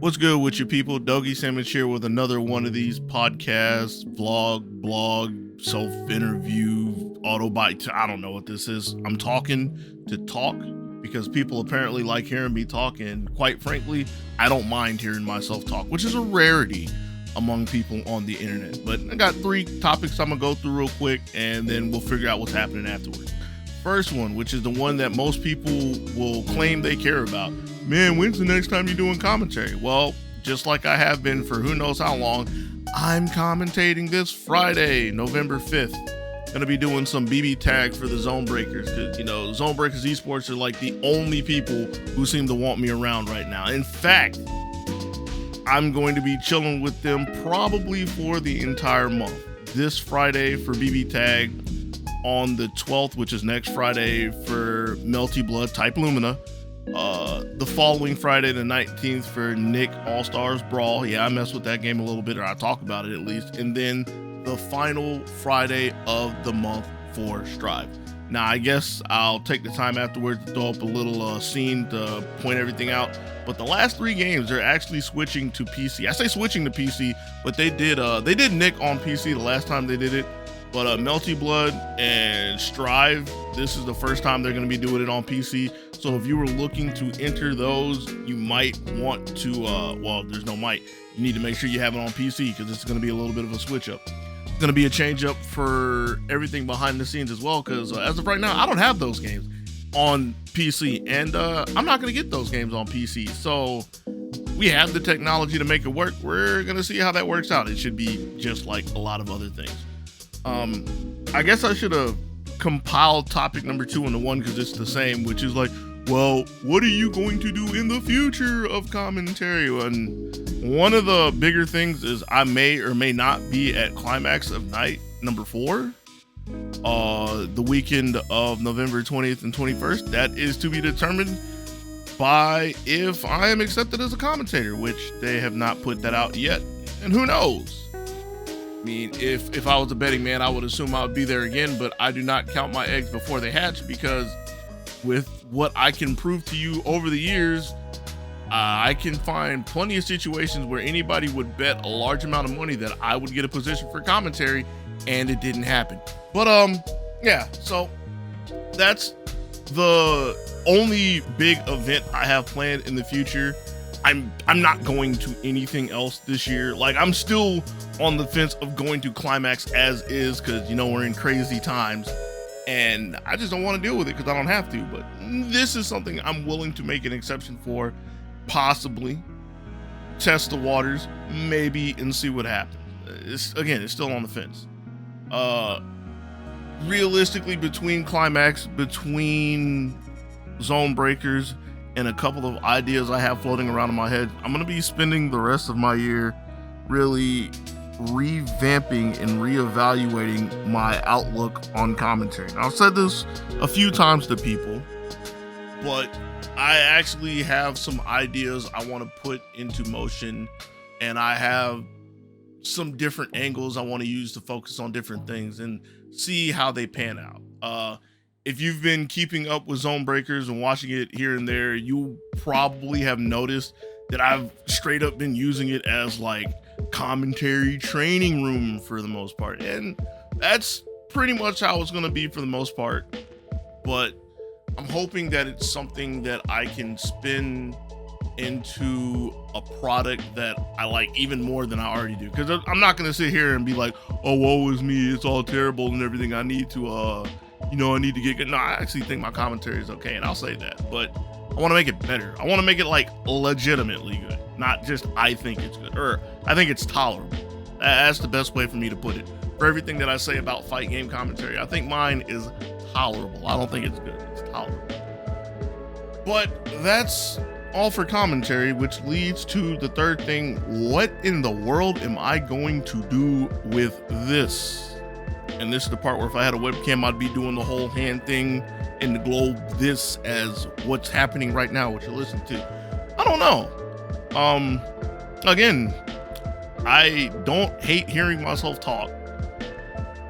What's good with you people? Dogysamich here with another one of these podcasts, vlog, blog, self-interview, autobite. I don't know what this is. I'm talking to talk because people apparently like hearing me talk, and quite frankly, I don't mind hearing myself talk, which is a rarity among people on the internet. But I got 3 topics I'm gonna go through real quick, and then we'll figure out what's happening afterwards. First one, which is the one that most people will claim they care about. Man, when's the next time you're doing commentary? Well, just like I have been for who knows how long, I'm commentating this Friday, November 5th. Gonna be doing some BB tag for the Zone Breakers, because, you know, Zone Breakers Esports are like the only people who seem to want me around right now. In fact, I'm going to be chilling with them probably for the entire month. This Friday for BB tag, on the 12th, which is next Friday, for Melty Blood Type Lumina. The following Friday, the 19th, for Nick All-Stars Brawl. Yeah, I mess with that game a little bit, or I talk about it at least. And then the final Friday of the month for Strive. Now, I guess I'll take the time afterwards to throw up a little scene to point everything out. But the last 3 games, they're actually switching to PC. I say switching to PC, but they did Nick on PC the last time they did it. But Melty Blood and Strive, this is the first time they're going to be doing it on PC. So if you were looking to enter those, you might want to, well, there's no might. You need to make sure you have it on PC, because it's going to be a little bit of a switch up. It's going to be a change up for everything behind the scenes as well, because as of right now, I don't have those games on PC, and I'm not going to get those games on PC. So we have the technology to make it work. We're going to see how that works out. It should be just like a lot of other things. I guess I should have compiled topic number 2 into one, because it's the same, which is like, well, what are you going to do in the future of commentary? And one of the bigger things is I may or may not be at Climax of Night number 4, the weekend of November 20th and 21st. That is to be determined by if I am accepted as a commentator, which they have not put that out yet. And who knows? I mean, if I was a betting man, I would assume I would be there again, but I do not count my eggs before they hatch, because with what I can prove to you over the years, I can find plenty of situations where anybody would bet a large amount of money that I would get a position for commentary, and it didn't happen. But yeah, so that's the only big event I have planned in the future. I'm not going to anything else this year. Like, I'm still on the fence of going to Climax as is, because, you know, we're in crazy times, and I just don't want to deal with it because I don't have to. But this is something I'm willing to make an exception for, possibly test the waters, maybe, and see what happens. It's still on the fence. Realistically, between Climax, between Zone Breakers, and a couple of ideas I have floating around in my head, I'm going to be spending the rest of my year really revamping and reevaluating my outlook on commentary. Now, I've said this a few times to people, but I actually have some ideas I want to put into motion, and I have some different angles I want to use to focus on different things and see how they pan out. If you've been keeping up with Zone Breakers and watching it here and there, you probably have noticed that I've straight up been using it as like commentary training room for the most part. And that's pretty much how it's going to be for the most part. But I'm hoping that it's something that I can spin into a product that I like even more than I already do. Because I'm not going to sit here and be like, oh, woe is me, it's all terrible and everything. I need to, I need to get good. No, I actually think my commentary is okay, and I'll say that. But I want to make it better. I want to make it like legitimately good, not just I think it's good, or I think it's tolerable. That's the best way for me to put it. For everything that I say about fight game commentary, I think mine is tolerable. I don't think it's good. It's tolerable. But that's all for commentary, which leads to the third thing. What in the world am I going to do with this? And this is the part where if I had a webcam, I'd be doing the whole hand thing in the globe, this as what's happening right now, what you're listening to. I don't know. Again, I don't hate hearing myself talk.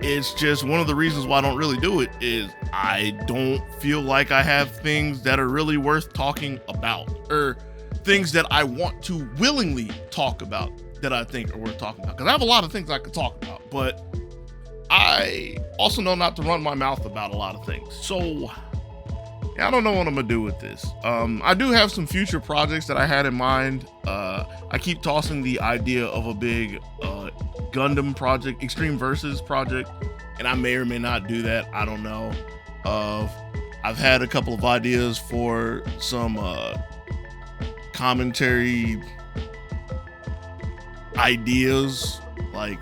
It's just one of the reasons why I don't really do it is I don't feel like I have things that are really worth talking about. Or things that I want to willingly talk about that I think are worth talking about. Because I have a lot of things I could talk about, but I also know not to run my mouth about a lot of things. So yeah, I don't know what I'm gonna do with this. I do have some future projects that I had in mind. I keep tossing the idea of a big Gundam project, Extreme Versus project, and I may or may not do that. I don't know. I've had a couple of ideas for some commentary ideas. Like,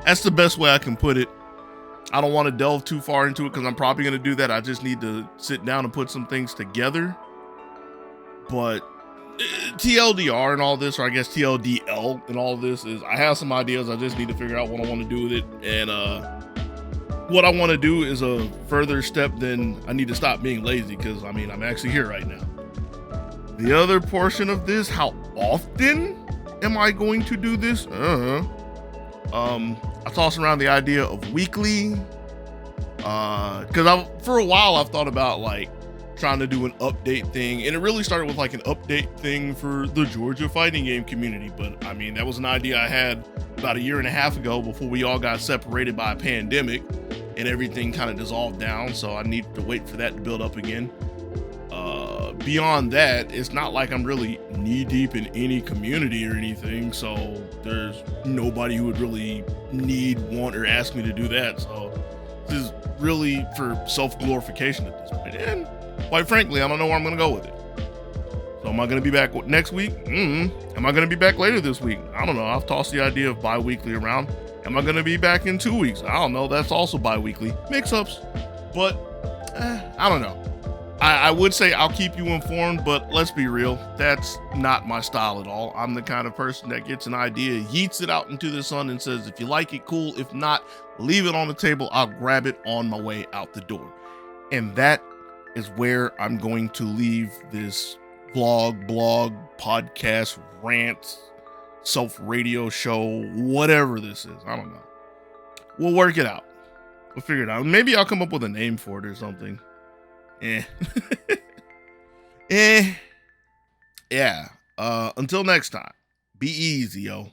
that's the best way I can put it. I don't want to delve too far into it because I'm probably going to do that. I just need to sit down and put some things together. But TLDR and all this, or I guess TLDL and all this, is I have some ideas. I just need to figure out what I want to do with it. And what I want to do is a further step than I need to stop being lazy, because I mean, I'm actually here right now. The other portion of this, how often am I going to do this? I toss around the idea of weekly, because for a while I've thought about like trying to do an update thing, and it really started with like an update thing for the Georgia fighting game community. But I mean, that was an idea I had about 1.5 years ago, before we all got separated by a pandemic and everything kind of dissolved down. So I need to wait for that to build up again. Beyond that, it's not like I'm really knee deep in any community or anything, so there's nobody who would really need, want, or ask me to do that. So this is really for self-glorification at this point. And quite frankly, I don't know where I'm going to go with it. So am I going to be back next week? Am I going to be back later this week? I don't know. I've tossed the idea of bi-weekly around. Am I going to be back in 2 weeks? I don't know. That's also bi-weekly. Mix-ups. But I don't know. I would say I'll keep you informed, but let's be real, that's not my style at all. I'm the kind of person that gets an idea, yeets it out into the sun, and says, if you like it, cool. If not, leave it on the table. I'll grab it on my way out the door. And that is where I'm going to leave this blog, podcast, rant, self-radio show, whatever this is. I don't know. We'll work it out. We'll figure it out. Maybe I'll come up with a name for it or something. Yeah. Until next time, be easy, yo.